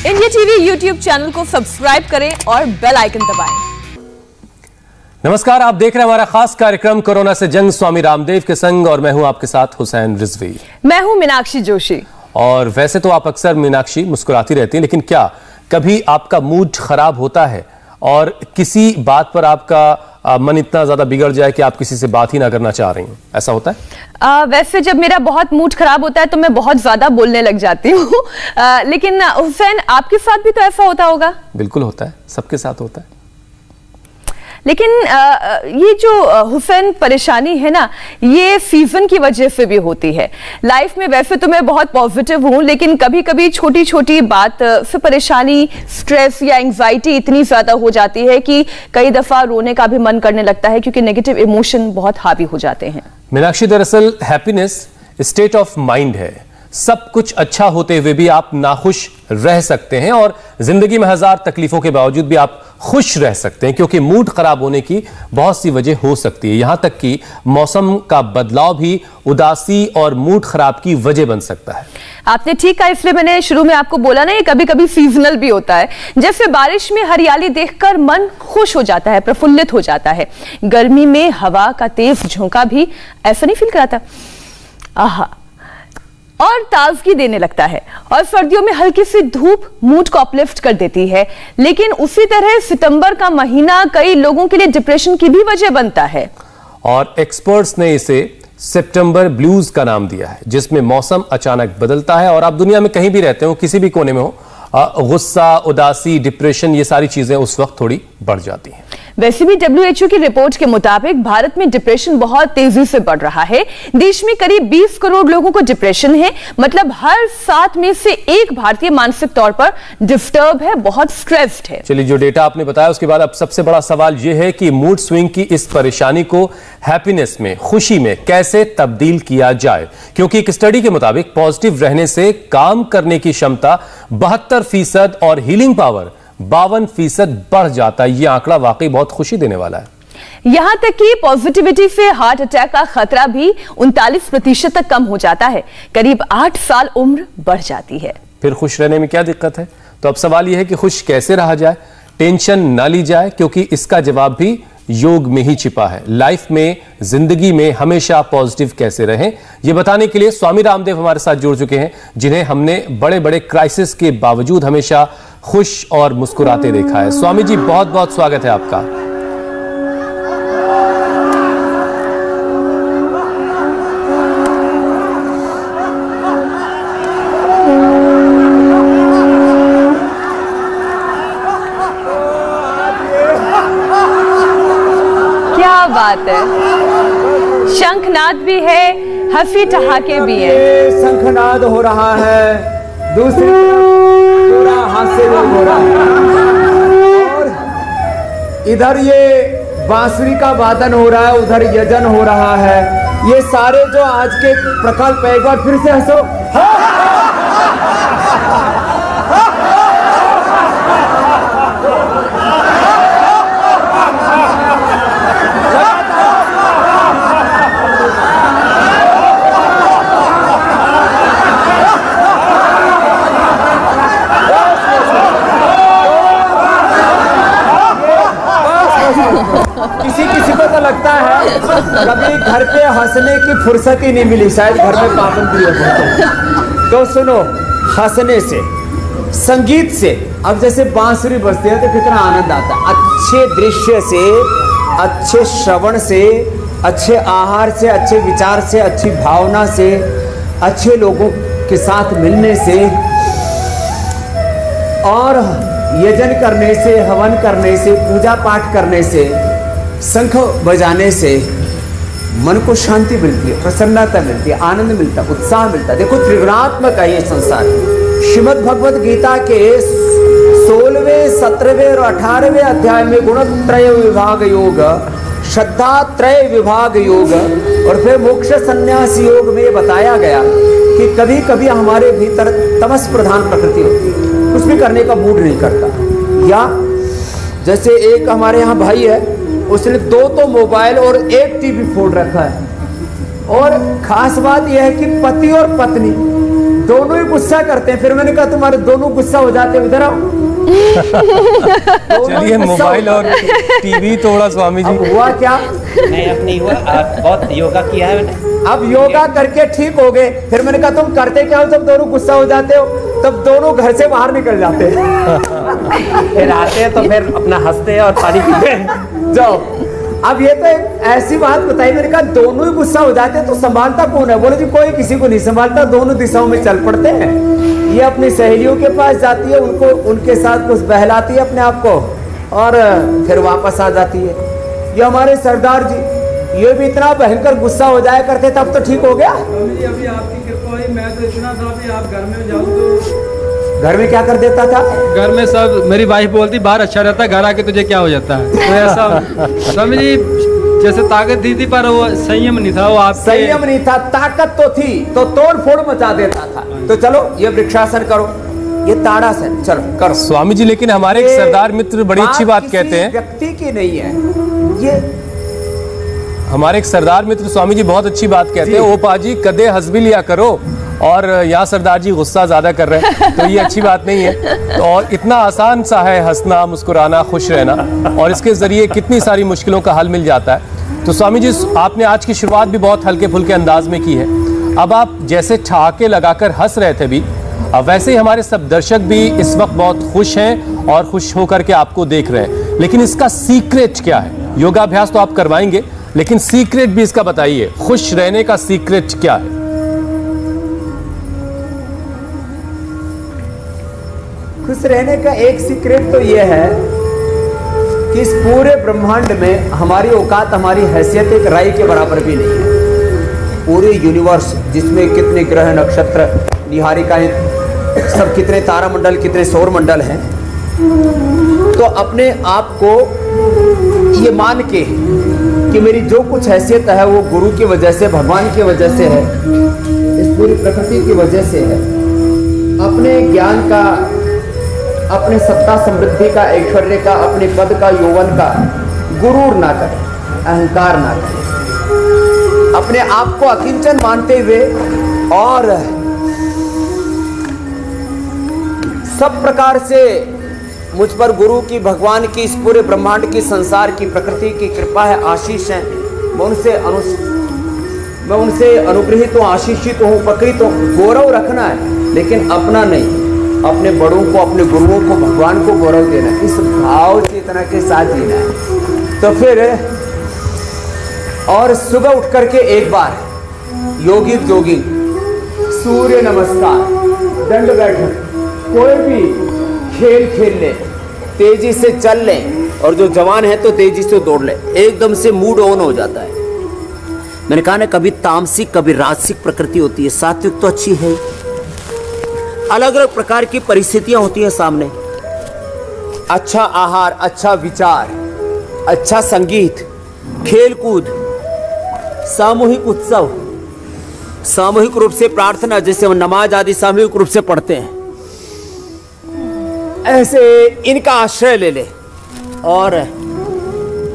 India TV YouTube channel को subscribe करें और बेल आइकन दबाएं। नमस्कार, आप देख रहे हैं हमारा खास कार्यक्रम कोरोना से जंग स्वामी रामदेव के संग, और मैं हूं आपके साथ हुसैन रिजवी। मैं हूं मीनाक्षी जोशी। और वैसे तो आप अक्सर मीनाक्षी मुस्कुराती रहती हैं, लेकिन क्या कभी आपका मूड खराब होता है और किसी बात पर आपका मन इतना ज्यादा बिगड़ जाए कि आप किसी से बात ही ना करना चाह रही हैं? ऐसा होता है? वैसे जब मेरा बहुत मूड खराब होता है तो मैं बहुत ज्यादा बोलने लग जाती हूँ। लेकिन हुसैन, आपके साथ भी तो ऐसा होता होगा? बिल्कुल होता है, सबके साथ होता है। लेकिन ये जो हुसैन परेशानी है ना, ये सीजन की वजह से भी होती है। लाइफ में वैसे तो मैं बहुत पॉजिटिव हूँ, लेकिन कभी कभी छोटी छोटी बात से परेशानी, स्ट्रेस या एंजाइटी इतनी ज्यादा हो जाती है कि कई दफा रोने का भी मन करने लगता है, क्योंकि नेगेटिव इमोशन बहुत हावी हो जाते हैं। मीनाक्षी, दरअसल हैप्पीनेस स्टेट ऑफ माइंड है। सब कुछ अच्छा होते हुए भी आप नाखुश रह सकते हैं, और जिंदगी में हजार तकलीफों के बावजूद भी आप खुश रह सकते हैं, क्योंकि मूड खराब होने की बहुत सी वजह हो सकती है। यहां तक कि मौसम का बदलाव भी उदासी और मूड खराब की वजह बन सकता है। आपने ठीक कहा, इसलिए मैंने शुरू में आपको बोला ना, ये कभी कभी सीजनल भी होता है। जैसे बारिश में हरियाली देखकर मन खुश हो जाता है, प्रफुल्लित हो जाता है। गर्मी में हवा का तेज झोंका भी ऐसा नहीं फील कराता, आहा, और ताजगी देने लगता है। और सर्दियों में हल्की सी धूप मूड को अपलिफ्ट कर देती है। लेकिन उसी तरह सितंबर का महीना कई लोगों के लिए डिप्रेशन की भी वजह बनता है, और एक्सपर्ट्स ने इसे सितंबर ब्लूज का नाम दिया है, जिसमें मौसम अचानक बदलता है और आप दुनिया में कहीं भी रहते हो, किसी भी कोने में हो, गुस्सा, उदासी, डिप्रेशन, ये सारी चीजें उस वक्त थोड़ी बढ़ जाती हैं। वैसे भी WHO की रिपोर्ट के मुताबिक भारत में डिप्रेशन बहुत तेजी से बढ़ रहा है। देश में करीब 20 करोड़ लोगों को डिप्रेशन है, मतलब हर 7 में से एक भारतीय मानसिक तौर पर डिस्टर्ब है, बहुत स्ट्रेस्ड है। चलिए, जो डेटा आपने बताया उसके बाद अब सबसे बड़ा सवाल यह है कि मूड स्विंग की इस परेशानी को हैप्पीनेस में, खुशी में कैसे तब्दील किया जाए, क्योंकि एक स्टडी के मुताबिक पॉजिटिव रहने से काम करने की क्षमता 72% और हीलिंग पावर 52% बढ़ जाता है। यह आंकड़ा वाकई बहुत खुशी देने वाला है। यहां तक कि पॉजिटिविटी से हार्ट अटैक का खतरा भी 39% तक कम हो जाता है। करीब 8 साल उम्र बढ़ जाती है। फिर खुश रहने में क्या दिक्कत है? तो अब सवाल यह है कि खुश कैसे रहा जाए, टेंशन ना ली जाए, क्योंकि इसका जवाब भी योग में ही छिपा है। लाइफ में, जिंदगी में हमेशा पॉजिटिव कैसे रहें, यह बताने के लिए स्वामी रामदेव हमारे साथ जुड़ चुके हैं, जिन्हें हमने बड़े बड़े क्राइसिस के बावजूद हमेशा खुश और मुस्कुराते देखा है। स्वामी जी, बहुत बहुत स्वागत है आपका। क्या बात है, शंखनाद भी है, हंसी ठहाके भी है। शंखनाद हो रहा है, दूसरी पूरा हास्य हो रहा है, और इधर ये बांसुरी का वादन हो रहा है, उधर यजन हो रहा है। ये सारे जो आज के प्रकल्प, एक बार फिर से हंसो। किसी को तो लगता है कभी घर पे हंसने की फुर्सत ही नहीं मिली, शायद घर में पाबंदी है। तो सुनो, हंसने से, संगीत से, अब जैसे बांसुरी बजती है तो कितना आनंद आता है। अच्छे दृश्य से, अच्छे श्रवण से, अच्छे आहार से, अच्छे विचार से, अच्छी भावना से, अच्छे लोगों के साथ मिलने से, और यजन करने से, हवन करने से, पूजा पाठ करने से, शंख बजाने से मन को शांति मिलती है, प्रसन्नता मिलती है, आनंद मिलता है, उत्साह मिलता है। देखो, त्रिगुणात्मक है ये संसार। श्रीमद् भगवद गीता के 16वें, 17वें और 18वें अध्याय में गुणत्रय विभाग योग, श्रद्धा त्रय विभाग योग और फिर मोक्ष संन्यास योग में बताया गया कि कभी कभी हमारे भीतर तमस प्रधान प्रकृति होती है, कुछ भी करने का मूड नहीं करता। या जैसे एक हमारे यहाँ भाई है, उसने 2 मोबाइल और 1 टीवी फोड़ रखा है, और खास बात यह है कि पति और पत्नी दोनों ही गुस्सा करते हैं। फिर मैंने कहा तुम्हारे दोनों गुस्सा हो जाते हैं, इधर आओ। चलिए मोबाइल और टीवी तोड़ा स्वामी जी। अब हुआ क्या? नहीं, अब नहीं हुआ। बहुत योगा किया है मैंने। अब योगा करके ठीक हो गए। फिर मैंने कहा तुम करते क्या हो जब दोनों गुस्सा हो जाते हो? तब दोनों घर से बाहर निकल जाते हैं। फिर आते हैं तो फिर अपना हंसते हैं और पानी पीते हैं। जाओ। अब ये तो एक ऐसी बात बताई, मैंने कहा दोनों ही गुस्सा हो जाते हैं तो संभालता कौन है? बोले जी कोई किसी को नहीं संभालता, दोनों दिशाओं में चल पड़ते हैं। ये अपनी सहेलियों के पास जाती है, उनको उनके साथ कुछ बहलाती है अपने आप को और फिर वापस आ जाती है। ये हमारे सरदार जी, ये भी इतना भयंकर गुस्सा हो जाया करते, तब तो ठीक हो गया। अभी आपकी कृपा हुई, मैं तो इतना था भी आप घर में जाऊं तो घर में क्या कर देता था? घर में सब, मेरी वाइफ बोलती बाहर अच्छा रहता है, घर आके तुझे क्या हो जाता है। तो ऐसा स्वामी जी जैसे ताकत दी थी पर वो संयम नहीं था। वो आप संयम नहीं था, ताकत तो थी तो तोड़ फोड़ मचा देता था। तो चलो ये वृक्षासन करो, ये ताड़ासन चलो करो स्वामी जी। लेकिन हमारे एक सरदार मित्र बड़ी अच्छी बात कहते हैं, व्यक्ति की नहीं है ये। हमारे एक सरदार मित्र स्वामी जी बहुत अच्छी बात कहते हैं, ओ पाजी कदे हंस भी लिया करो। और यहाँ सरदार जी गुस्सा ज्यादा कर रहे हैं, तो ये अच्छी बात नहीं है। तो और इतना आसान सा है हंसना, मुस्कुराना, खुश रहना, और इसके जरिए कितनी सारी मुश्किलों का हल मिल जाता है। तो स्वामी जी आपने आज की शुरुआत भी बहुत हल्के फुल्के अंदाज में की है। अब आप जैसे ठहाके लगाकर हंस रहे थे भी, अब वैसे ही हमारे सब दर्शक भी इस वक्त बहुत खुश हैं और खुश होकर के आपको देख रहे हैं। लेकिन इसका सीक्रेट क्या है? योगाभ्यास तो आप करवाएंगे, लेकिन सीक्रेट भी इसका बताइए, खुश रहने का सीक्रेट क्या है? खुश रहने का एक सीक्रेट तो यह है कि इस पूरे ब्रह्मांड में हमारी औकात, हमारी हैसियत एक राई के बराबर भी नहीं है। पूरे यूनिवर्स जिसमें कितने ग्रह, नक्षत्र, निहारिकाएं, सब कितने तारामंडल, कितने सौर मंडल हैं, तो अपने आप को ये मान के कि मेरी जो कुछ हैसियत है वो गुरु की वजह से, भगवान की वजह से है, इस पूरी प्रकृति की वजह से है। अपने ज्ञान का, अपने सत्ता समृद्धि का, ऐश्वर्य का, अपने पद का, यौवन का गुरूर ना करें, अहंकार ना करें। अपने आप को अकिंचन मानते हुए और सब प्रकार से मुझ पर गुरु की, भगवान की, इस पूरे ब्रह्मांड की, संसार की, प्रकृति की कृपा है, आशीष है। मैं उनसे अनुग्रहित हूँ, आशीषित हूँ, उपकृत हूँ। गौरव रखना है लेकिन अपना नहीं, अपने बड़ों को, अपने गुरुओं को, भगवान को गौरव देना, इस भाव चेतना के साथ जीना है। तो फिर और सुबह उठ करके एक बार योगी सूर्य नमस्कार, दंड बैठक, कोई भी खेल खेल ले, तेजी से चल ले, और जो जवान है तो तेजी से दौड़ ले, एकदम से मूड ऑन हो जाता है। मैंने कहा ना, कभी तामसिक कभी राजसिक प्रकृति होती है, सात्विक तो अच्छी है। अलग अलग प्रकार की परिस्थितियां होती हैं सामने। अच्छा आहार, अच्छा विचार, अच्छा संगीत, खेल कूद, सामूहिक उत्सव, सामूहिक रूप से प्रार्थना, जैसे हम नमाज आदि सामूहिक रूप से पढ़ते हैं, ऐसे इनका आश्रय ले ले और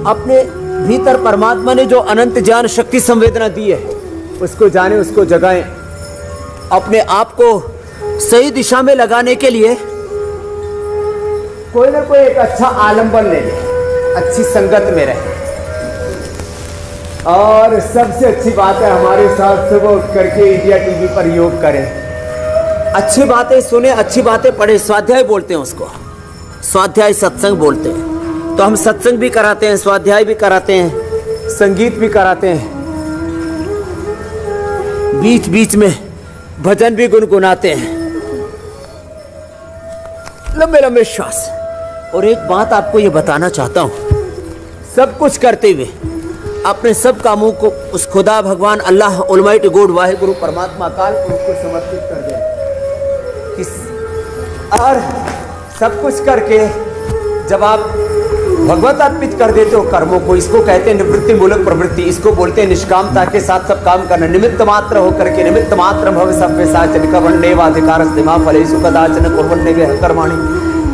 अपने भीतर परमात्मा ने जो अनंत ज्ञान, शक्ति, संवेदना दी है उसको जाने, उसको जगाएं। अपने आप को सही दिशा में लगाने के लिए कोई ना कोई एक अच्छा आलम्बन ले ले, अच्छी संगत में रहे। और सबसे अच्छी बात है हमारे साथ सुबह उठ करके इंडिया टीवी पर योग करें, अच्छी बातें सुने, अच्छी बातें पढ़े। स्वाध्याय बोलते हैं उसको, स्वाध्याय सत्संग बोलते हैं। तो हम सत्संग भी कराते हैं, स्वाध्याय भी कराते हैं, संगीत भी कराते हैं, बीच बीच में भजन भी गुनगुनाते हैं, लंबे लंबे श्वास। और एक बात आपको ये बताना चाहता हूं, सब कुछ करते हुए अपने सब कामों को उस खुदा, भगवान, अल्लाह, ऑलमाइटी गॉड, वाहिगुरु, परमात्मा, काल पुरुष को समर्पित कर दें। और सब कुछ करके जब आप भगवत अर्पित कर देते हो कर्मों को, इसको कहते हैं निवृत्ति मूलक प्रवृत्ति, इसको बोलते हैं निष्कामता के साथ सब काम करना। निमित्त मात्र होकर के, निमित्त मात्र भव सभ्य साचन कवंडेवाधिकार दिमा फलेषु कदाचन कुर्वन्ने वे कर्माणि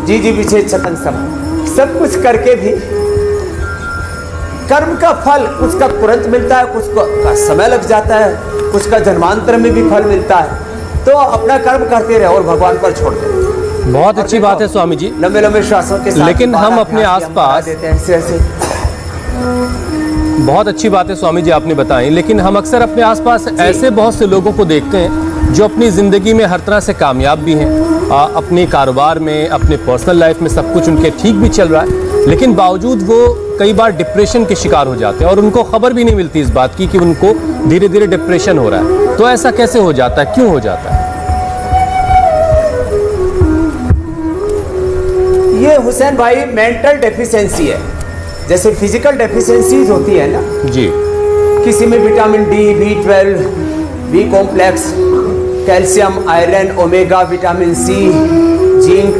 जी जी विषय छतंग सब कुछ करके भी कर्म का फल कुछ का तुरंत मिलता है, कुछ का समय लग जाता है, कुछ का जन्मांतर में भी फल मिलता है। तो अपना कर्म करते रहे और भगवान पर छोड़ दे। बहुत अच्छी बात है स्वामी जी। लंबे लंबे श्वासों के साथ लेकिन हम अपने आसपास ऐसे बहुत अच्छी बात है स्वामी जी आपने बताई, लेकिन हम अक्सर अपने आसपास ऐसे बहुत से लोगों को देखते हैं जो अपनी ज़िंदगी में हर तरह से कामयाब भी हैं, अपने कारोबार में, अपने पर्सनल लाइफ में सब कुछ उनके ठीक भी चल रहा है, लेकिन बावजूद वो कई बार डिप्रेशन के शिकार हो जाते हैं और उनको खबर भी नहीं मिलती इस बात की कि उनको धीरे धीरे डिप्रेशन हो रहा है। तो ऐसा कैसे हो जाता है, क्यों हो जाता है? ये हुसैन भाई मेंटल डेफिशिएंसी है। जैसे फिजिकल डेफिशिएंसीज होती है ना जी, किसी में vitamin D, B12, B complex, calcium, iron, omega, vitamin C, zinc,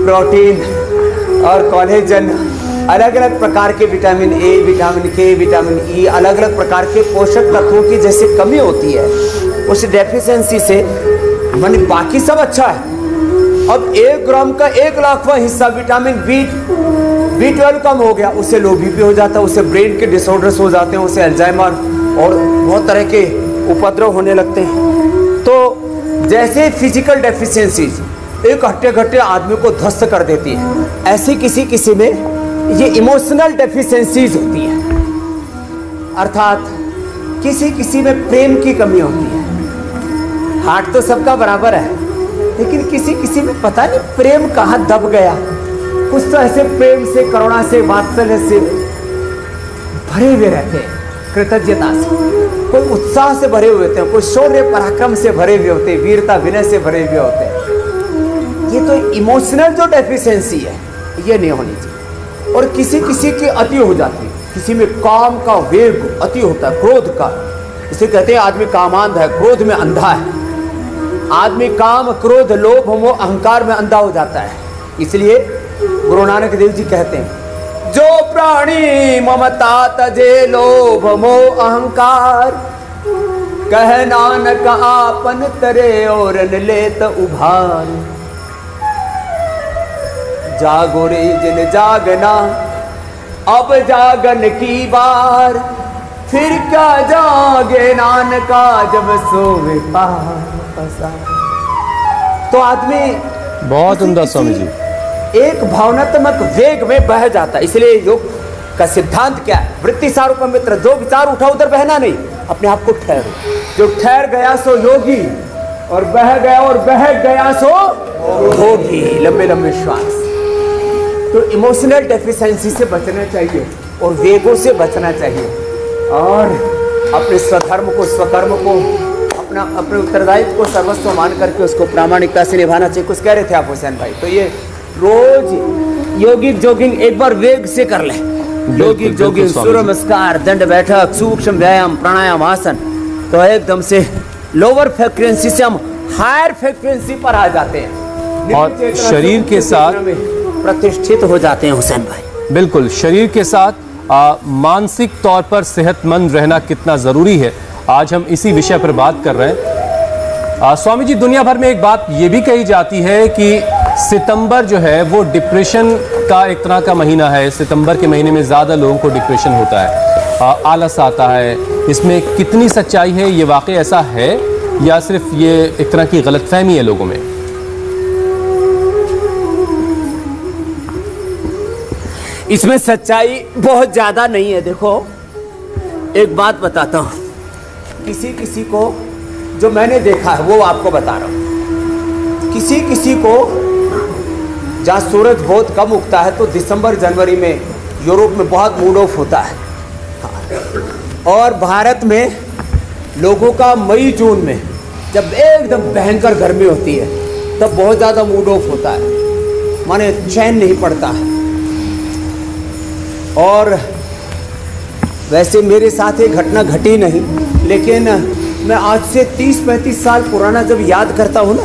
protein और कोलेजन, अलग अलग प्रकार के vitamin A, vitamin K, vitamin E, अलग अलग प्रकार के पोषक तत्वों की जैसे कमी होती है, उस डेफिशिएंसी से माने बाकी सब अच्छा है। अब 1 ग्राम का 1,00,000वां हिस्सा विटामिन B12 कम हो गया, उससे लो बीपी हो जाता है, उससे ब्रेन के डिसऑर्डर्स हो जाते हैं, उससे अल्जाइमर और बहुत तरह के उपद्रव होने लगते हैं। तो जैसे फिजिकल डेफिशिएंसीज एक हट्टे आदमी को ध्वस्त कर देती है, ऐसी किसी में ये इमोशनल डेफिशिएंसीज होती है, अर्थात किसी में प्रेम की कमी होती है। हार्ट तो सबका बराबर है, लेकिन किसी में पता नहीं प्रेम कहाँ दब गया। कुछ तो ऐसे प्रेम से, करुणा से, वात्सल्य से भरे हुए रहते हैं, कृतज्ञता से, कोई उत्साह से भरे हुए होते हैं, कोई शौर्य पराक्रम से भरे हुए होते हैं, वीरता विनय से भरे हुए होते हैं। ये तो इमोशनल जो डेफिशिएंसी है ये नहीं होनी चाहिए। और किसी की अति हो जाती है, किसी में काम का वेग अति होता है, क्रोध का, इसे कहते हैं आदमी कामांध है, क्रोध में अंधा है। आदमी काम, क्रोध, लोभ, मोह, अहंकार में अंधा हो जाता है। इसलिए गुरु नानक देव जी कहते हैं, जो प्राणी ममता तजे लोभ मोह अहंकार, कह नानक आपन तरे और न लेत उभार। जागो रे जिन जागना, अब जागन की बार, फिर क्या जागे नानका जब सोवे पार। तो आदमी बहुत उम्दा स्वामी जी एक भावनात्मक वेग में बह जाता है। इसलिए योग का सिद्धांत क्या है? वृत्ति सारूप मित्र, जो विचार उठा उधर बहना नहीं, अपने आप को ठहरो। जो ठहर गया सो योगी, और बह गया सो भोगी। लंबे लंबे श्वास। तो इमोशनल डेफिशिएंसी से बचना चाहिए और वेगों से बचना चाहिए, और अपने स्वधर्म को, स्वकर्म को, अपने उत्तरदायित्व को सर्वस्व मान करके उसको प्रामाणिकता से निभाना चाहिए। कुछ कह रहे थे आप हुसैन भाई? तो ये रोज योगिक जोगिंग एक बार वेग से कर ले। योगिक जोगिंग, सूर्य नमस्कार, दंड बैठक, सूक्ष्म व्यायाम, प्राणायाम, आसन, तो एकदम से लोअर फ्रीक्वेंसी से हम हायर फ्रीक्वेंसी पर आ जाते हैं और शरीर के साथ प्रतिष्ठित हो जाते हैं हुसैन भाई। बिल्कुल, शरीर के साथ मानसिक तौर पर सेहतमंद रहना कितना जरूरी है, आज हम इसी विषय पर बात कर रहे हैं। स्वामी जी, दुनिया भर में एक बात ये भी कही जाती है कि सितंबर जो है वो डिप्रेशन का एक तरह का महीना है। सितंबर के महीने में ज़्यादा लोगों को डिप्रेशन होता है, आलस आता है। इसमें कितनी सच्चाई है? ये वाकई ऐसा है या सिर्फ ये एक तरह की गलतफहमी है लोगों में? इसमें सच्चाई बहुत ज़्यादा नहीं है। देखो, एक बात बताता हूँ, किसी को जो मैंने देखा है वो आपको बता रहा हूँ। किसी को जहाँ सूरज बहुत कम उगता है तो दिसंबर जनवरी में यूरोप में बहुत मूड ऑफ होता है, और भारत में लोगों का मई जून में जब एकदम भयंकर गर्मी होती है तब बहुत ज़्यादा मूड ऑफ होता है, माने चैन नहीं पड़ता है। और वैसे मेरे साथ ये घटना घटी नहीं, लेकिन मैं आज से 30-35 साल पुराना जब याद करता हूँ ना,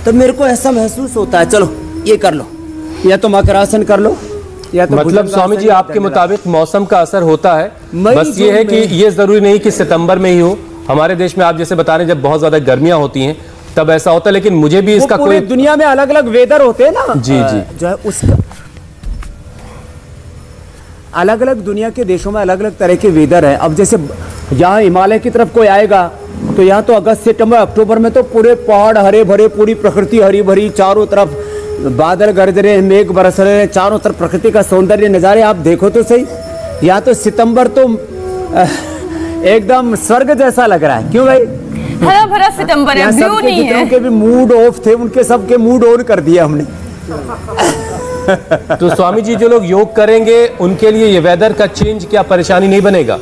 तब मेरे को ऐसा महसूस होता है, चलो ये कर लो, या तो मकरासन कर लो, या तो मतलब स्वामी जी आपके मुताबिक मौसम का असर होता है, बस ये है कि ये जरूरी नहीं कि सितंबर में ही हो। हमारे देश में आप जैसे बता रहे हैं जब बहुत ज्यादा गर्मियां होती हैं तब ऐसा होता है, लेकिन मुझे भी इसका कोई, दुनिया में अलग अलग वेदर होते हैं ना जी जी, जो है उसका अलग अलग दुनिया के देशों में अलग अलग तरह के वेदर है। अब जैसे यहाँ हिमालय की तरफ कोई आएगा तो यहाँ तो अगस्त सितंबर अक्टूबर में तो पूरे पहाड़ हरे भरे, पूरी प्रकृति हरी भरी, चारों तरफ बादल गरज रहे हैं, मेघ बरस रहे हैं, चारों तरफ प्रकृति का सौंदर्य नज़ारे आप देखो तो सही। यहाँ तो सितंबर तो एकदम स्वर्ग जैसा लग रहा है। क्यों भाई? हरा भरा सितंबर है, ब्लू नहीं है। जितनों के भी मूड ऑफ थे उनके सबके मूड ऑन कर दिया हमने। तो स्वामी जी, जो लोग योग करेंगे उनके लिए ये वेदर का चेंज क्या परेशानी नहीं बनेगा?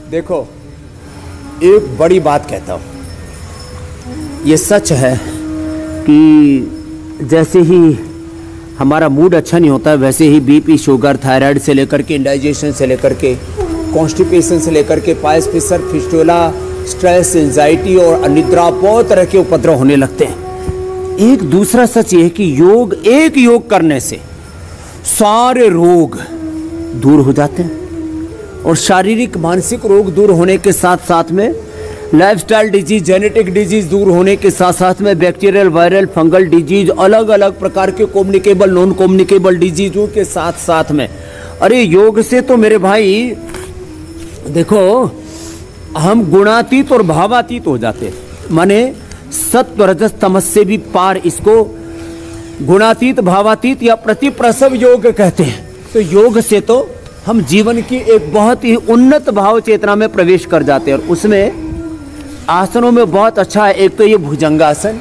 देखो, एक बड़ी बात कहता हूं, ये सच है कि जैसे ही हमारा मूड अच्छा नहीं होता है वैसे ही बीपी, शुगर, थायराइड से लेकर के इंडाइजेशन से लेकर के कॉन्स्टिपेशन से लेकर के piles, fissure, fistula, stress, anxiety और अनिद्रा, बहुत तरह के उपद्रव होने लगते हैं। एक दूसरा सच ये है कि एक योग करने से सारे रोग दूर हो जाते हैं और शारीरिक मानसिक रोग दूर होने के साथ साथ में लाइफस्टाइल डिजीज, जेनेटिक डिजीज दूर होने के साथ साथ में बैक्टीरियल, वायरल, फंगल डिजीज, अलग अलग प्रकार के कम्युनिकेबल, नॉन कम्युनिकेबल डिजीजों के साथ साथ में, अरे योग से तो मेरे भाई देखो हम गुणातीत और भावातीत हो जाते हैं। माने सत्व रजस तमस से भी पार इसको गुणातीत, भावातीत या प्रतिप्रसव योग कहते हैं। तो योग से तो हम जीवन की एक बहुत ही उन्नत भाव चेतना में प्रवेश कर जाते हैं। और उसमें आसनों में बहुत अच्छा है, एक तो ये भुजंगासन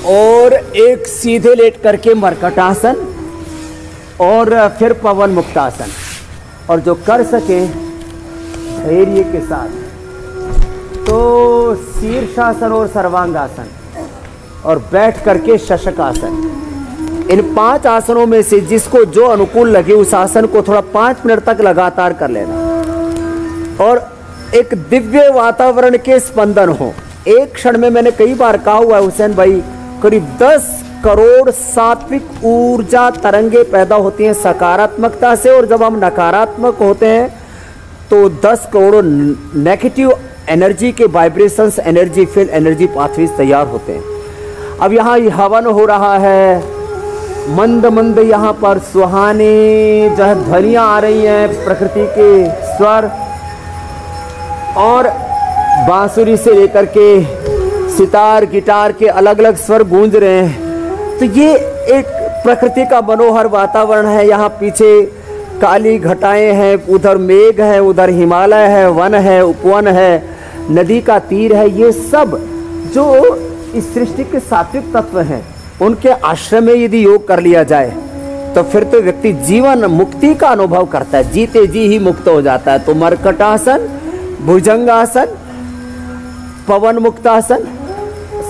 और एक सीधे लेट करके मरकटासन और फिर पवन मुक्तासन, और जो कर सके धैर्य के साथ तो शीर्षासन और सर्वांगासन और बैठ करके शशकासन। इन 5 आसनों में से जिसको जो अनुकूल लगे उस आसन को थोड़ा 5 मिनट तक लगातार कर लेना और एक दिव्य वातावरण के स्पंदन हो। एक क्षण में, मैंने कई बार कहा हुआ है हुसैन भाई, करीब 10 करोड़ सात्विक ऊर्जा तरंगे पैदा होती हैं सकारात्मकता से, और जब हम नकारात्मक होते हैं तो 10 करोड़ नेगेटिव एनर्जी के vibrations, energy field, energy pathways तैयार होते हैं। अब यहाँ हवन हो रहा है, मंद मंद यहाँ पर सुहाने जो है ध्वनियाँ आ रही हैं, प्रकृति के स्वर, और बांसुरी से लेकर के सितार, गिटार के अलग अलग स्वर गूंज रहे हैं। तो ये एक प्रकृति का मनोहर वातावरण है। यहाँ पीछे काली घटाएं हैं, उधर मेघ है, उधर हिमालय है, वन है, उपवन है, नदी का तीर है। ये सब जो इस सृष्टि के सात्विक तत्व हैं उनके आश्रय में यदि योग कर लिया जाए तो फिर तो व्यक्ति जीवन मुक्ति का अनुभव करता है, जीते जी ही मुक्त हो जाता है। तो मरकटासन, भुजंगासन, पवन मुक्तासन,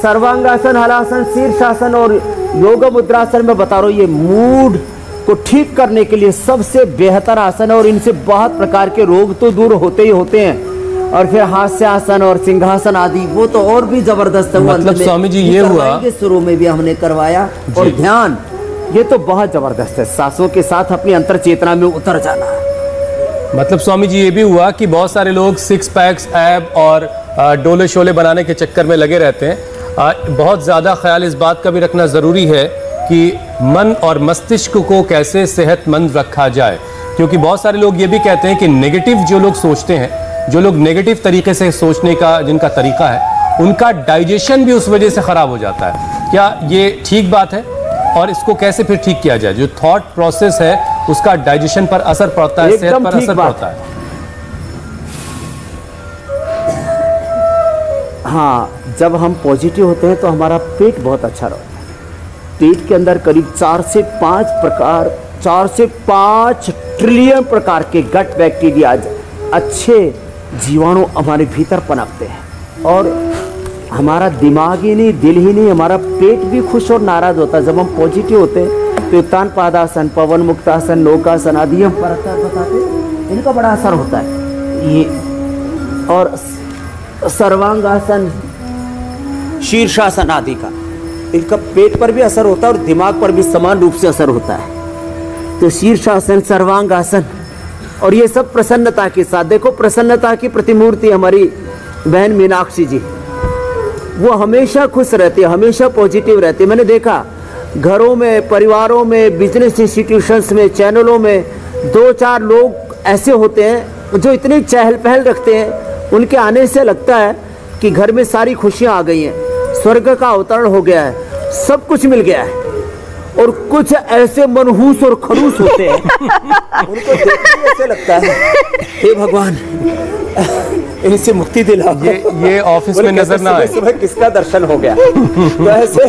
सर्वांगासन, हलासन, शीर्षासन और योग मुद्रासन में बता रहा हूं, ये मूड को ठीक करने के लिए सबसे बेहतर आसन है। और इनसे बहुत प्रकार के रोग तो दूर होते ही होते हैं। और फिर हास्यासन और सिंहासन आदि वो तो और भी जबरदस्त है। मतलब स्वामी जी ये हुआ शुरू में भी हमने करवाया। और ध्यान ये तो बहुत जबरदस्त है, सांसों के साथ अपनी अंतर चेतना में उतर जाना। मतलब स्वामी जी ये भी हुआ कि बहुत सारे लोग 6 पैक्स, ऐब और डोले शोले बनाने के चक्कर में लगे रहते हैं। बहुत ज़्यादा ख्याल इस बात का भी रखना ज़रूरी है कि मन और मस्तिष्क को कैसे सेहतमंद रखा जाए, क्योंकि बहुत सारे लोग ये भी कहते हैं कि नेगेटिव जो लोग सोचते हैं, जो लोग नेगेटिव तरीके से सोचने का जिनका तरीका है, उनका डाइजेशन भी उस वजह से ख़राब हो जाता है। क्या ये ठीक बात है? और इसको कैसे फिर ठीक किया जाए? जो थॉट प्रोसेस है उसका डाइजेशन पर असर पड़ता है, सेहत पर असर पड़ता है। हाँ, जब हम पॉजिटिव होते हैं तो हमारा पेट बहुत अच्छा रहता है। पेट के अंदर करीब 4 से 5 ट्रिलियन प्रकार के गट बैक्टीरिया, अच्छे जीवाणु हमारे भीतर पनपते हैं। और हमारा दिमाग ही नहीं, दिल ही नहीं, हमारा पेट भी खुश और नाराज होता है। जब हम पॉजिटिव होते हैं तो उत्तान पादासन, पवन मुक्तासन, नौकासन आदि हम बताते हैं, इनका बड़ा असर होता है। ये और सर्वांगासन, शीर्षासन आदि का, इनका पेट पर भी असर होता है और दिमाग पर भी समान रूप से असर होता है। तो शीर्षासन, सर्वांगासन और ये सब प्रसन्नता के साथ। देखो, प्रसन्नता की प्रतिमूर्ति हमारी बहन मीनाक्षी जी, वो हमेशा खुश रहती है, हमेशा पॉजिटिव रहती है। मैंने देखा घरों में, परिवारों में, बिजनेस इंस्टीट्यूशंस में, चैनलों में 2-4 लोग ऐसे होते हैं जो इतनी चहल पहल रखते हैं, उनके आने से लगता है कि घर में सारी खुशियां आ गई हैं, स्वर्ग का अवतरण हो गया है, सब कुछ मिल गया है। और कुछ ऐसे मनहूस और खड़ूस होते हैं उनको देखते ऐसे लगता है हे भगवान इनसे मुक्ति दिलाओ। ये ऑफिस में नजर ना आए। सुबह किसका दर्शन हो गया। तो ऐसे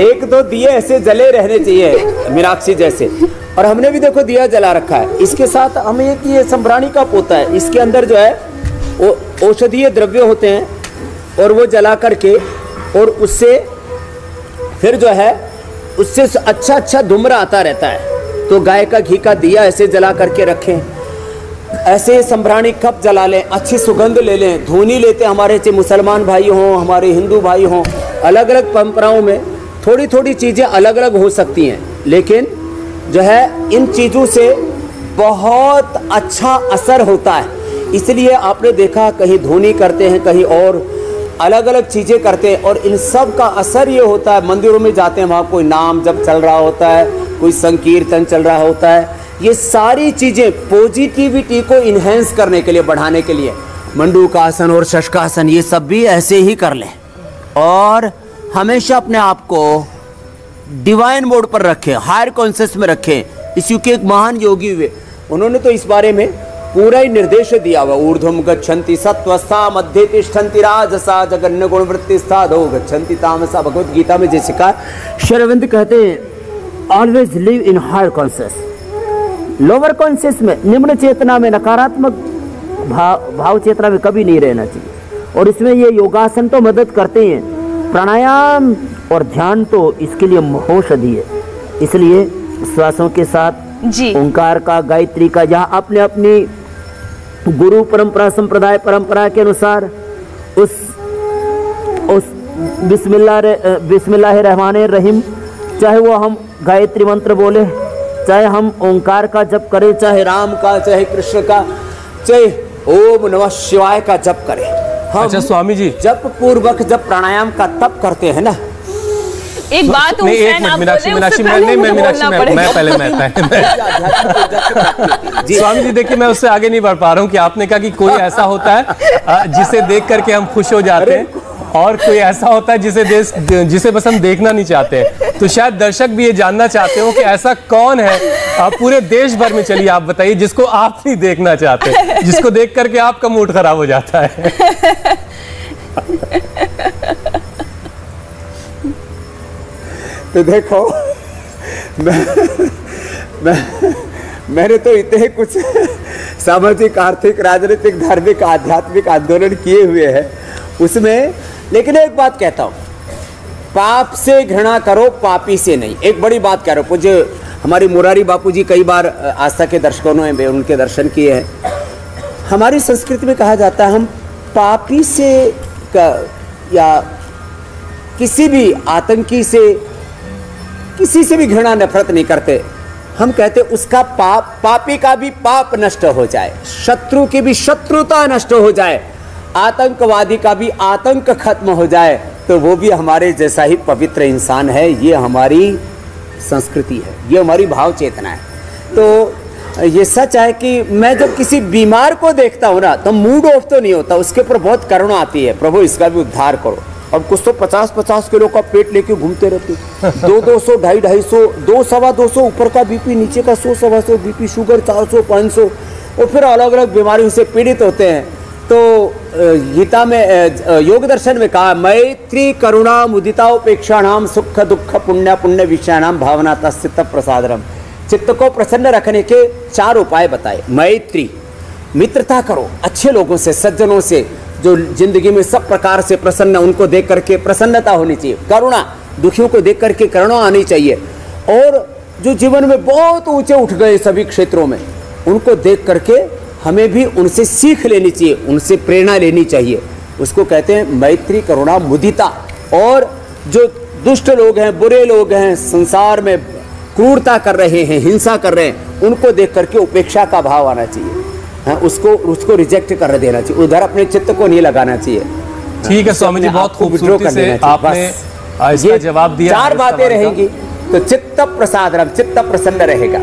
एक दो दिए ऐसे जले रहने चाहिए मीनाक्षी जैसे। और हमने भी देखो दिया जला रखा है। इसके साथ हमें ये संभराणी का पोता है, इसके अंदर जो है वो औषधीय द्रव्य होते हैं और वो जला करके और उससे फिर जो है उससे अच्छा धुमरा आता रहता है। तो गाय का घी का दिया ऐसे जला करके रखें, ऐसे संभराणी कप जला लें, अच्छी सुगंध ले लें, धूनी लेते हमारे चाहे मुसलमान भाई हों, हमारे हिंदू भाई हों। अलग अलग परंपराओं में थोड़ी थोड़ी चीज़ें अलग अलग हो सकती हैं, लेकिन जो है इन चीज़ों से बहुत अच्छा असर होता है। इसलिए आपने देखा कहीं धूनी करते हैं, कहीं और अलग अलग चीज़ें करते हैं और इन सब का असर ये होता है। मंदिरों में जाते हैं, वहाँ कोई नाम जब चल रहा होता है, कोई संकीर्तन चल रहा होता है, ये सारी चीज़ें पॉजिटिविटी को इन्हेंस करने के लिए, बढ़ाने के लिए मंडूकासन और शशकासन ये सब भी ऐसे ही कर लें और हमेशा अपने आप को डिवाइन मोड पर रखें, हायर कॉन्शियस में रखें। इस युग के एक महान योगी हुए, उन्होंने तो इस बारे में पूरा ही निर्देश दिया हुआ। ऊर्ध्वम गच्छन्ति सत्वस्था मध्य तिष्ठन्ति राजसा जगन्य गुण वृत्तिस्था अधो गच्छन्ति तामसा। भगवत गीता में जैसे कहा, श्री अरविंद कहते हैं always live in higher conscious. Lower conscious में, निम्न चेतना में, नकारात्मक भाव चेतना में कभी नहीं रहना चाहिए। और इसमें ये योगासन तो मदद करते हैं, प्राणायाम और ध्यान तो इसके लिए औषधि है। इसलिए श्वासों के साथ ओंकार का, गायत्री का, जहाँ अपने अपनी गुरु परंपरा, संप्रदाय परंपरा के अनुसार उस बिस्मिल्लाहिर्रहमानिर्रहीम, चाहे वो हम गायत्री मंत्र बोले, चाहे हम ओंकार का जप करें, चाहे राम का, चाहे कृष्ण का, चाहे ओम नमः शिवाय का जप करें। हम अच्छा स्वामी जी, जप पूर्वक जब प्राणायाम का तप करते हैं ना, एक बात नहीं, एक मिनट मीनाक्षी स्वामी जी देखिए, मैं उससे आगे नहीं बढ़ पा रहा हूँ कि आपने कहा कि कोई ऐसा होता है जिसे देख करके हम खुश हो जाते हैं और कोई ऐसा होता है जिसे बस हम देखना नहीं चाहते। तो शायद दर्शक भी ये जानना चाहते हो कि ऐसा कौन है पूरे देश भर में, चलिए आप बताइए, जिसको आप नहीं देखना चाहते, जिसको देख करके आपका मूड खराब हो जाता है। तो देखो मैंने तो इतने कुछ सामाजिक, आर्थिक, राजनीतिक, धार्मिक, आध्यात्मिक आंदोलन किए हुए हैं उसमें, लेकिन एक बात कहता हूँ, पाप से घृणा करो, पापी से नहीं। एक बड़ी बात कह रहा हूँ, पूज्य हमारे मुरारी बापू जी कई बार आस्था के दर्शकों ने उनके दर्शन किए हैं। हमारी संस्कृति में कहा जाता है हम पापी से या किसी भी आतंकी से, किसी से भी घृणा नफरत नहीं करते। हम कहते उसका पापी का भी पाप नष्ट हो जाए, शत्रु की भी शत्रुता नष्ट हो जाए, आतंकवादी का भी आतंक खत्म हो जाए, तो वो भी हमारे जैसा ही पवित्र इंसान है। ये हमारी संस्कृति है, ये हमारी भाव चेतना है। तो ये सच है कि मैं जब किसी बीमार को देखता हूँ ना, तो मूड ऑफ तो नहीं होता, उसके ऊपर बहुत करुणा आती है, प्रभु इसका भी उद्धार करो। अब कुछ तो 50-50 किलो का पेट लेके घूमते रहते, 200, 250, 200 ऊपर का बीपी, नीचे का 100-125 बीपी, शुगर 400, 500, और फिर अलग अलग बीमारियों से पीड़ित होते हैं। तो गीता में, योग दर्शन में कहा, मैत्री करुणा मुदिता उपेक्षा नाम सुख दुख पुण्य विषय नाम भावना तस्चित्त प्रसादरम। चित्त को प्रसन्न रखने के 4 उपाय बताए। मैत्री, मित्रता करो अच्छे लोगों से, सज्जनों से, जो जिंदगी में सब प्रकार से प्रसन्न, उनको देख करके प्रसन्नता होनी चाहिए। करुणा, दुखियों को देख करके करुणा आनी चाहिए। और जो जीवन में बहुत ऊंचे उठ गए सभी क्षेत्रों में, उनको देख करके हमें भी उनसे सीख लेनी चाहिए, उनसे प्रेरणा लेनी चाहिए। उसको कहते हैं मैत्री करुणा मुदिता। और जो दुष्ट लोग हैं, बुरे लोग हैं, संसार में क्रूरता कर रहे हैं, हिंसा कर रहे हैं, उनको देख करके उपेक्षा का भाव आना चाहिए। हाँ, उसको रिजेक्ट कर देना चाहिए, उधर अपने चित्त को नहीं लगाना चाहिए। रखना। ठीक है स्वामी जी, बहुत खूबसूरती से आपने इसका जवाब दिया। 4 बातें रहेंगी तो चित्त प्रसादरम, चित्त प्रसन्न रहेगा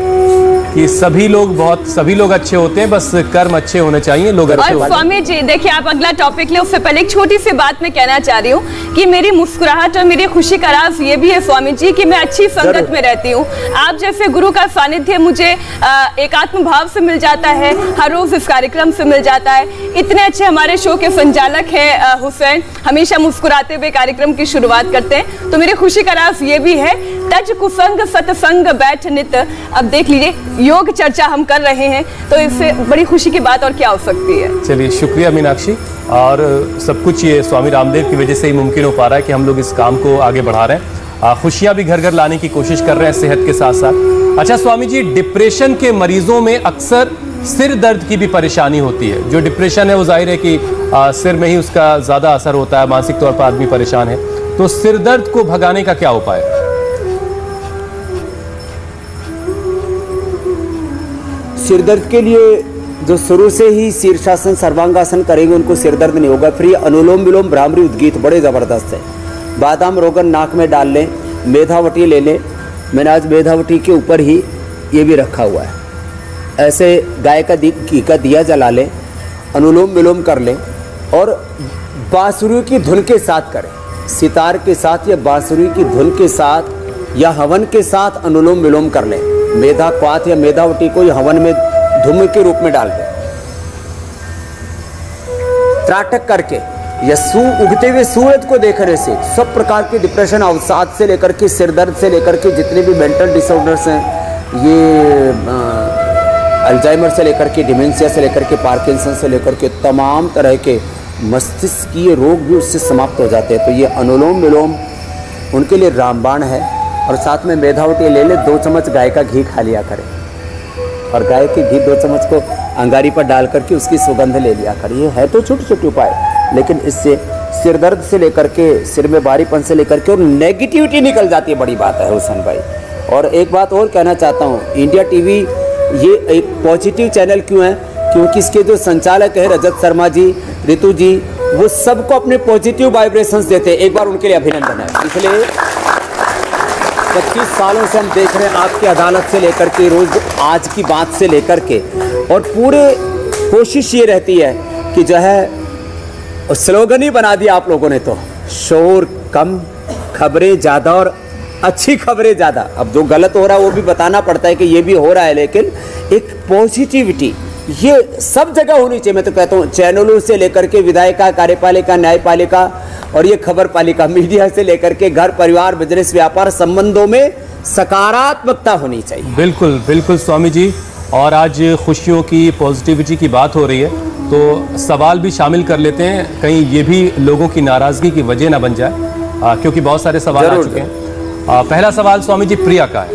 कि सभी लोग अच्छे होते हैं, बस कर्म अच्छे होने चाहिए, लोग अच्छे और स्वामी जी देखिए, आप अगला टॉपिक ले, उससे पहले एक छोटी सी बात मैं कहना चाह रही हूँ कि मेरी मुस्कुराहट और मेरी खुशी का राज ये भी है स्वामी जी कि मैं अच्छी संगत में रहती हूँ। आप जैसे गुरु का सानिध्य मुझे एकात्म भाव से मिल जाता है, हर रोज इस कार्यक्रम से मिल जाता है। इतने अच्छे हमारे शो के संचालक है हुसैन, हमेशा मुस्कुराते हुए कार्यक्रम की शुरुआत करते हैं, तो मेरी खुशी का राज ये भी है। तज कुसंग सतसंग बैठ नित। अब देख लीजिए, योग चर्चा हम कर रहे हैं, तो इससे बड़ी खुशी की बात और क्या हो सकती है। चलिए, शुक्रिया मीनाक्षी। और सब कुछ ये स्वामी रामदेव की वजह से ही मुमकिन हो पा रहा है कि हम लोग इस काम को आगे बढ़ा रहे हैं, खुशियां भी घर घर लाने की कोशिश कर रहे हैं सेहत के साथ साथ। अच्छा स्वामी जी, डिप्रेशन के मरीजों में अक्सर सिर दर्द की भी परेशानी होती है। जो डिप्रेशन है वो जाहिर है कि सिर में ही उसका ज्यादा असर होता है, मानसिक तौर पर आदमी परेशान है, तो सिर दर्द को भगाने का क्या उपाय है? सिर दर्द के लिए जो शुरू से ही शीर्षासन सर्वांगासन करेंगे उनको सिर दर्द नहीं होगा। फिर अनुलोम विलोम भ्रामरी उद्गीत बड़े ज़बरदस्त है। बादाम रोगन नाक में डाल लें, मेधावटी ले लें। मैंने आज मेधावटी के ऊपर ही ये भी रखा हुआ है। ऐसे गाय का घी का दिया जला लें, अनुलोम विलोम कर लें और बांसुरी की धुन के साथ करें। सितार के साथ या बांसुरी की धुन के साथ या हवन के साथ अनुलोम विलोम कर लें। मेधा क्वाथ या मेधावटी को हवन में धूम के रूप में डाल दें, त्राटक करके या उगते हुए सूरज को देखने से सब प्रकार के डिप्रेशन, अवसाद से लेकर के सिर दर्द से लेकर के जितने भी मेंटल डिसऑर्डर्स हैं, ये अल्जाइमर से लेकर के डिमेंशिया से लेकर के पार्किंसन से लेकर के तमाम तरह के मस्तिष्कीय रोग भी उससे समाप्त हो जाते हैं। तो ये अनुलोम विलोम उनके लिए रामबाण है। और साथ में मेधावटी ले ले, 2 चम्मच गाय का घी खा लिया करें और गाय के घी 2 चम्मच को अंगारी पर डाल करके उसकी सुगंध ले लिया करें। ये है तो छोटे छोटे उपाय, लेकिन इससे सिर दर्द से लेकर के सिर में भारीपन से लेकर के और नेगेटिविटी निकल जाती है। बड़ी बात है हुसैन भाई। और एक बात और कहना चाहता हूँ, इंडिया टीवी ये एक पॉजिटिव चैनल क्यों है? क्योंकि इसके जो संचालक है रजत शर्मा जी, ऋतु जी, वो सबको अपने पॉजिटिव वाइब्रेशंस देते हैं। एक बार उनके लिए अभिनंदन है। इसलिए 25 सालों से हम देख रहे हैं आपकी अदालत से लेकर के रोज आज की बात से लेकर के, और पूरे कोशिश ये रहती है कि जो है स्लोगन ही बना दिया आप लोगों ने, तो शोर कम, खबरें ज़्यादा और अच्छी खबरें ज़्यादा। अब जो गलत हो रहा है वो भी बताना पड़ता है कि ये भी हो रहा है, लेकिन एक पॉजिटिविटी ये सब जगह होनी चाहिए। मैं तो कहता हूँ चैनलों से लेकर के विधायिका, कार्यपालिका, न्यायपालिका और ये खबर पालिका, मीडिया से लेकर के घर परिवार, बिजनेस, व्यापार, संबंधों में सकारात्मकता होनी चाहिए। बिल्कुल बिल्कुल स्वामी जी। और आज खुशियों की, पॉजिटिविटी की बात हो रही है, तो सवाल भी शामिल कर लेते हैं, कहीं ये भी लोगों की नाराजगी की वजह ना बन जाए, क्योंकि बहुत सारे सवाल आ चुके हैं। पहला सवाल स्वामी जी प्रिया का है।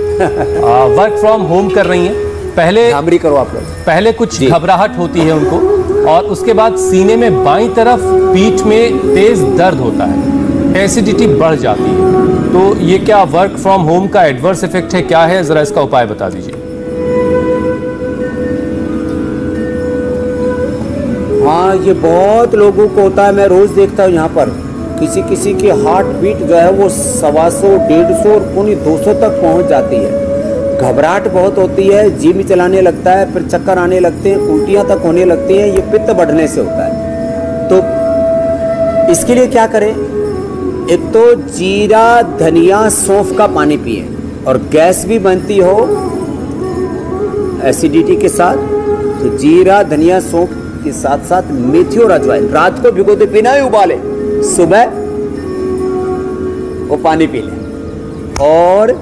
वर्क फ्रॉम होम कर रही हैं, पहले करो आप लोग, पहले कुछ घबराहट होती है उनको, और उसके बाद सीने में बाईं तरफ पीठ में तेज दर्द होता है, एसिडिटी बढ़ जाती है। तो ये क्या वर्क फ्रॉम होम का एडवर्स इफेक्ट है, क्या है, जरा इसका उपाय बता दीजिए। हाँ, ये बहुत लोगों को होता है। मैं रोज देखता हूँ यहाँ पर किसी किसी की हार्ट बीट जो है वो 125, 150 और पौनी 200 तक पहुँच जाती है। घबराहट बहुत होती है, जी में चलाने लगता है, फिर चक्कर आने लगते हैं, उल्टियाँ तक होने लगती हैं। ये पित्त बढ़ने से होता है। तो इसके लिए क्या करें? एक तो जीरा, धनिया, सौंफ का पानी पिए, और गैस भी बनती हो एसिडिटी के साथ, तो जीरा, धनिया, सौंफ के साथ साथ मेथी और अजवाइन रात को भिगो दे, बिना ही उबाले, सुबह वो पानी पी लें। और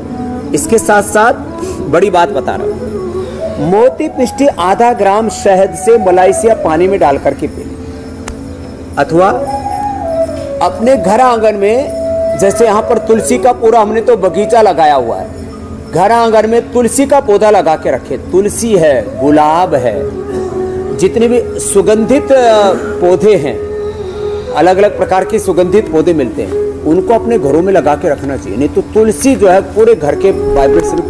इसके साथ साथ बड़ी बात बता रहा हूं, मोती पिष्टी आधा ग्राम शहद से मलाई से पानी में डाल करके पी लें। अथवा अपने घर आंगन में, जैसे यहाँ पर तुलसी का पूरा हमने तो बगीचा लगाया हुआ है, घर आंगन में तुलसी का पौधा लगा के रखे। तुलसी है, गुलाब है, जितने भी सुगंधित पौधे हैं, अलग अलग प्रकार के सुगंधित पौधे मिलते हैं, उनको अपने घरों में लगा के रखना चाहिए। नहीं तो तुलसी जो है पूरे घर के वाइब्रेशन,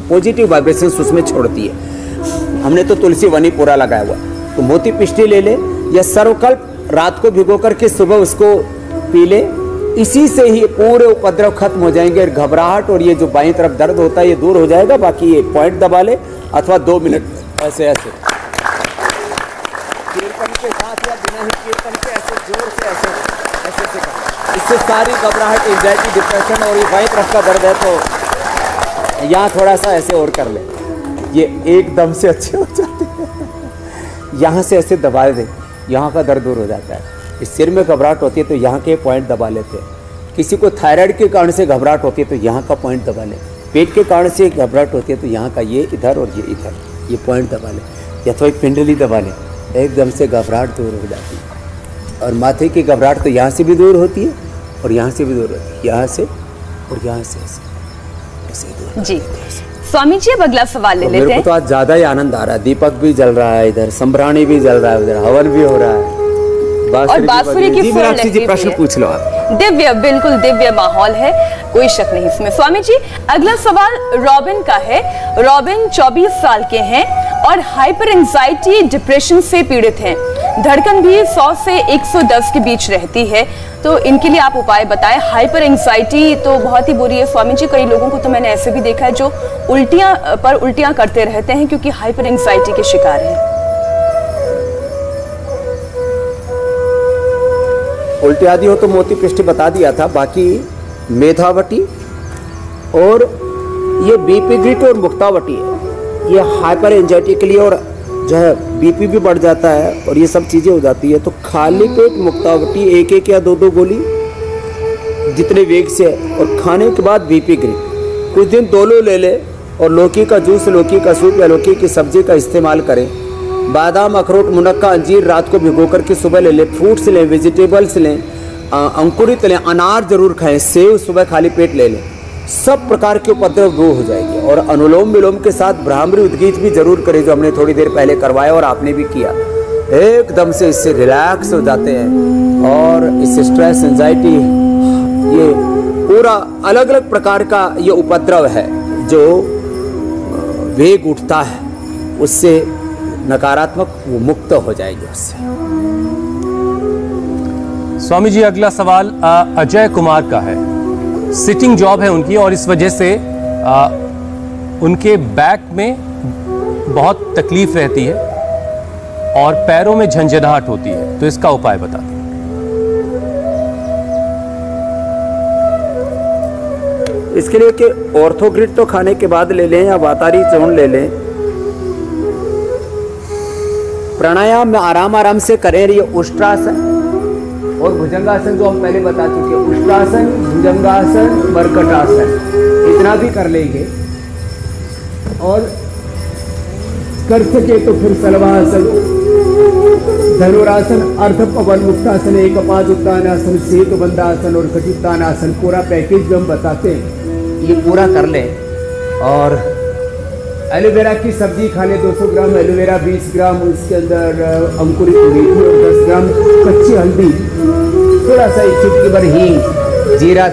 पॉजिटिव वाइब्रेशंस उसमें छोड़ती है। हमने तो तुलसी वनी पूरा लगाया हुआ। तो मोती पिष्टी ले ले या सर्वकल्प रात को भिगो करके सुबह उसको पी ले, इसी से ही पूरे उपद्रव खत्म हो जाएंगे। घबराहट और ये जो बाईं तरफ दर्द होता है ये दूर हो जाएगा। बाकी ये पॉइंट दबा ले अथवा 2 मिनट ऐसे ऐसे कीर्तन के साथ या बिना ही कीर्तन के ऐसे जोर से ऐसे ऐसे ऐसे करना। इससे सारी घबराहट, एंजाइटी, डिप्रेशन और ये बाईं तरफ का दर्द है तो यहाँ थोड़ा सा ऐसे और कर ले, ये एकदम से अच्छे हो जाते हैं। यहाँ से ऐसे दबा दे, यहाँ का दर्द दूर हो जाता है। इस सिर में घबराहट होती है तो यहाँ के पॉइंट दबा लेते हैं। किसी को थायराइड के कारण से घबराहट होती है तो यहाँ का पॉइंट दबा ले। पेट के कारण से घबराहट होती है तो यहाँ का ये इधर और ये इधर, ये पॉइंट दबा ले, या तो एक पिंडली दबा ले, एकदम से घबराहट दूर हो जाती है। और माथे की घबराहट तो यहाँ से भी दूर होती है और यहाँ से भी दूर होती है, यहाँ से और यहाँ से ऐसे दूर जी। स्वामी जी अब अगला सवाल ले लेते हैं। मेरे को तो आज ज्यादा ही आनंद आ रहा है। दीपक भी जल रहा है, इधर संभराणी भी जल रहा है, उधर हवन भी हो रहा है, और बांसुरी की फुल लहरी जी प्रश्न पूछ लो आप। दिव्य, बिल्कुल दिव्य माहौल है, कोई शक नहीं इसमें। स्वामी जी अगला सवाल रॉबिन का है। रॉबिन 24 साल के हैं और हाइपर एंजाइटी डिप्रेशन से पीड़ित हैं। धड़कन भी 100 से 110 के बीच रहती है, तो इनके लिए आप उपाय बताएं। हाइपर एंजाइटी तो बहुत ही बुरी है स्वामी जी। कई लोगों को तो मैंने ऐसे भी देखा है जो उल्टियां पर उल्टियां करते रहते हैं क्योंकि हाइपर एंजाइटी के शिकार हैं। उल्टी आदि हो तो मोती पृष्ठ बता दिया था। बाकी मेधावटी और ये बीपी ग्रिट और मुक्तावटी है, ये हाइपर एंजाइटी के लिए, और जो है बीपी भी बढ़ जाता है और ये सब चीज़ें हो जाती है। तो खाली पेट मुक्तावटी 1-1 या 2-2 गोली जितने वेग से, और खाने के बाद बीपी ग्रिट कुछ दिन दोनों ले ले, और लौकी का जूस, लौकी का सूप या लौकी की सब्जी का इस्तेमाल करें। बादाम, अखरोट, मुनक्का, अंजीर रात को भिगो करके सुबह ले लें। फ्रूट्स लें, वेजिटेबल्स लें, अंकुरित लें, अनार जरूर खाएं, सेव सुबह खाली पेट ले लें। सब प्रकार के उपद्रव दूर हो जाएंगे। और अनुलोम विलोम के साथ ब्राह्मणी उद्गीत भी जरूर करें, जो हमने थोड़ी देर पहले करवाया और आपने भी किया। एकदम से इससे रिलैक्स हो जाते हैं और इससे स्ट्रेस, एंजाइटी, ये पूरा अलग अलग प्रकार का ये उपद्रव है जो वेग उठता है, उससे नकारात्मक वो मुक्त हो जाएंगे उससे। स्वामी जी अगला सवाल अजय कुमार का है। सिटिंग जॉब है उनकी और इस वजह से उनके बैक में बहुत तकलीफ रहती है और पैरों में झंझनाहट होती है, तो इसका उपाय बता दें। इसके लिए कि ऑर्थोग्रिड तो खाने के बाद ले लें या वातारी चूर्ण ले लें। प्राणायाम में आराम आराम से करें। ये उष्ट्रासन और भुजंगासन जो हम पहले बता चुके हैं, उष्ट्रासन, भुजंगासन, मर्कटासन, इतना भी कर लेंगे। और कर सके तो फिर सलवासन, धनुरासन, अर्ध पवन मुक्तासन, एकपाद उत्तानासन, सेतु बंधासन और कटित्तानासन, पूरा पैकेज जो हम बताते हैं ये पूरा कर लें। और एलोवेरा की सब्जी खा ले, 200 ग्राम एलोवेरा, 20 ग्राम उसके अंदर अंकुरित मेथी और 10 ग्राम कच्ची हल्दी, थोड़ा सा एक चुटकी भर हींग, जीरा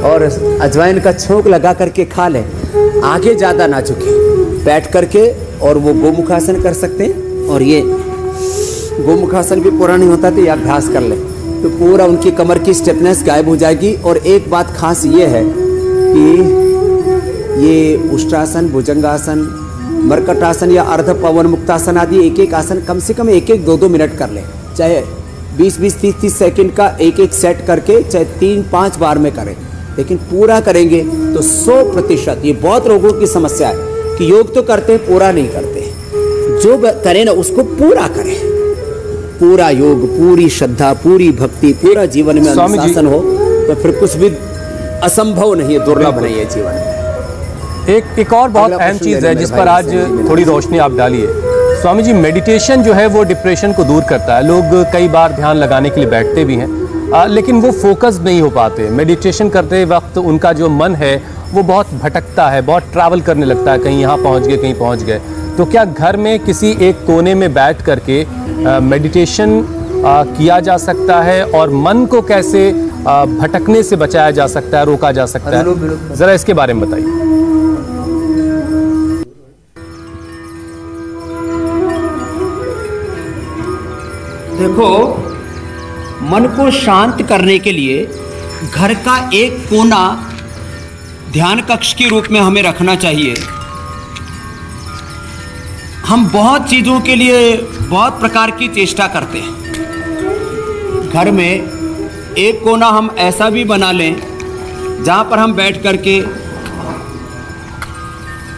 और अजवाइन का छोंक लगा करके खा लें। आगे ज़्यादा ना झुके, बैठ करके, और वो गोमुखासन कर सकते हैं। और ये गोमुखासन भी पूरा नहीं होता तो ये अभ्यास कर लें, तो पूरा उनकी कमर की स्टिफनेस गायब हो जाएगी। और एक बात खास ये है कि ये उष्ट्रासन, भुजंगासन, मर्कटासन या अर्ध पवन मुक्तासन आदि एक एक आसन कम से कम 1-1, 2-2 मिनट कर लें। चाहे 20-20, 30-30 सेकंड का एक एक सेट करके, चाहे 3-5 बार में करें, लेकिन पूरा करेंगे तो 100%। ये बहुत लोगों की समस्या है कि योग तो करते हैं, पूरा नहीं करते। जो करें ना उसको पूरा करें, पूरा योग, पूरी श्रद्धा, पूरी भक्ति, पूरा जीवन में अनुशासन हो तो फिर कुछ भी असंभव नहीं है, दुर्लभ नहीं है जीवन में। एक और बहुत अहम चीज है जिस पर आज थोड़ी रोशनी आप डालिए। स्वामी जी, मेडिटेशन जो है वो डिप्रेशन को दूर करता है। लोग कई बार ध्यान लगाने के लिए बैठते भी हैं, लेकिन वो फोकस नहीं हो पाते। मेडिटेशन करते वक्त उनका जो मन है वो बहुत भटकता है, बहुत ट्रैवल करने लगता है, कहीं यहाँ पहुँच गए, कहीं पहुँच गए। तो क्या घर में किसी एक कोने में बैठ करके मेडिटेशन किया जा सकता है और मन को कैसे भटकने से बचाया जा सकता है, रोका जा सकता है? जरा इसके बारे में बताइए। देखो, मन को शांत करने के लिए घर का एक कोना ध्यान कक्ष के रूप में हमें रखना चाहिए। हम बहुत चीज़ों के लिए बहुत प्रकार की चेष्टा करते हैं। घर में एक कोना हम ऐसा भी बना लें जहाँ पर हम बैठ करके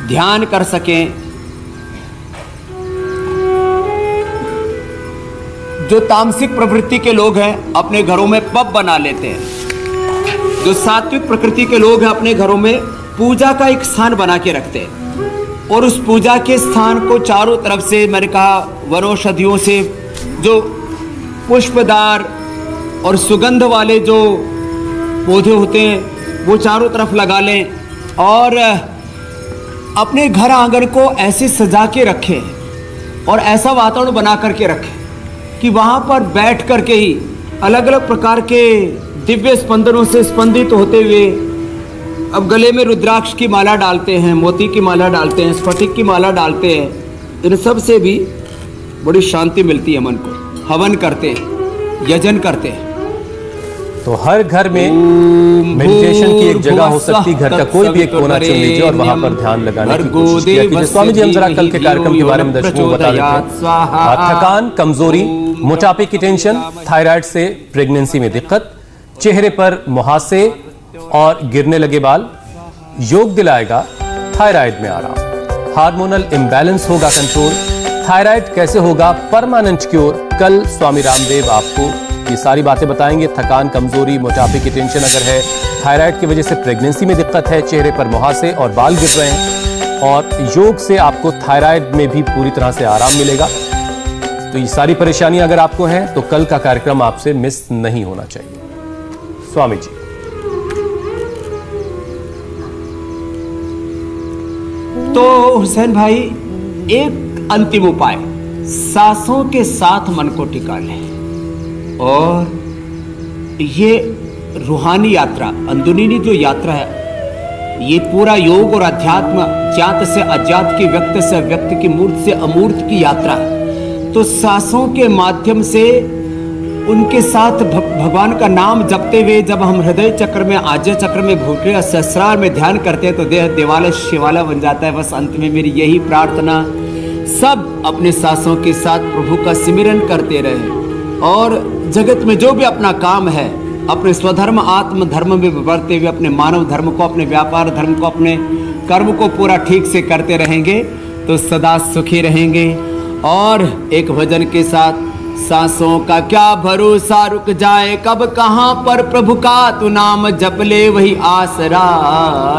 ध्यान कर सकें। जो तामसिक प्रवृत्ति के लोग हैं अपने घरों में पब बना लेते हैं। जो सात्विक प्रकृति के लोग हैं अपने घरों में पूजा का एक स्थान बना के रखते हैं और उस पूजा के स्थान को चारों तरफ से, मैंने कहा, वनौषधियों से जो पुष्पदार और सुगंध वाले जो पौधे होते हैं वो चारों तरफ लगा लें और अपने घर आंगन को ऐसे सजा के रखें और ऐसा वातावरण बना करके रखें कि वहाँ पर बैठ करके ही अलग अलग प्रकार के दिव्य स्पंदनों से स्पंदित होते हुए, अब गले में रुद्राक्ष की माला डालते हैं, मोती की माला डालते हैं, स्फटिक की माला डालते हैं, इन सब से भी बड़ी शांति मिलती है मन को। हवन करते हैं, यजन करते हैं। तो हर घर में मेडिटेशन की एक जगह हो सकती है। घर का कोई भी एक कोना चुन लीजिए और वहां पर ध्यान लगाने की कोशिश किया कीजिए। स्वामी जी, हम जरा कल के कार्यक्रम के बारे में दर्शकों को बता देते हैं। थकान, कमजोरी, मोटापे की टेंशन, थायराइड से प्रेगनेंसी में दिक्कत, चेहरे पर मुहासे और गिरने लगे बाल। योग दिलाएगा थायराइड में आराम। हार्मोनल इंबैलेंस होगा कंट्रोल। थायराइड कैसे होगा परमानेंट क्योर। कल स्वामी रामदेव आपको ये सारी बातें बताएंगे। थकान, कमजोरी, मोटापे की टेंशन अगर है, थायराइड की वजह से प्रेगनेंसी में दिक्कत है, चेहरे पर मुहासे और बाल गिर रहे हैं, और योग से आपको थायराइड में भी पूरी तरह से आराम मिलेगा। तो ये सारी परेशानियां अगर आपको हैं तो कल का कार्यक्रम आपसे मिस नहीं होना चाहिए। स्वामी जी, तो हुसैन भाई, एक अंतिम उपाय, सांसों के साथ मन को टिका लें और ये रूहानी यात्रा, अंदरूनी जो यात्रा है, ये पूरा योग और अध्यात्म, ज्ञात से अज्ञात की, व्यक्त से अव्यक्त की, मूर्त से अमूर्त की यात्रा है। तो सांसों के माध्यम से उनके साथ भगवान का नाम जपते हुए जब हम हृदय चक्र में, आज्य चक्र में, भूखे सहस्रार में ध्यान करते हैं तो देह देवालय शिवालय बन जाता है। बस अंत में मेरी यही प्रार्थना, सब अपने सांसों के साथ प्रभु का सिमरन करते रहे और जगत में जो भी अपना काम है अपने स्वधर्म आत्म धर्म में बढ़ते हुए अपने मानव धर्म को, अपने व्यापार धर्म को, अपने कर्म को पूरा ठीक से करते रहेंगे तो सदा सुखी रहेंगे। और एक भजन के साथ, सांसों का क्या भरोसा रुक जाए, कब कहाँ पर प्रभु का तू नाम जप ले, वही आसरा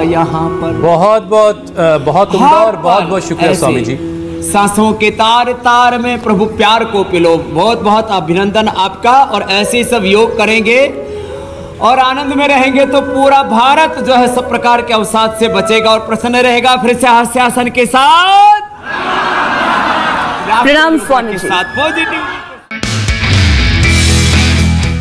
यहाँ पर। बहुत बहुत उम्दा और बहुत बहुत शुक्रिया स्वामी जी। सांसों के तार तार में प्रभु प्यार को पिलो। बहुत बहुत अभिनंदन आपका। और ऐसे सब योग करेंगे और आनंद में रहेंगे तो पूरा भारत जो है सब प्रकार के अवसाद से बचेगा और प्रसन्न रहेगा। फिर से हास्यासन के साथ प्रणाम स्वामी जी।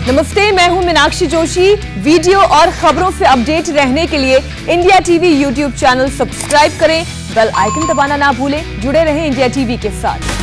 नमस्ते, मैं हूं मीनाक्षी जोशी। वीडियो और खबरों से अपडेट रहने के लिए India TV YouTube channel subscribe करें, बेल आइकन दबाना ना भूलें। जुड़े रहें इंडिया टीवी के साथ।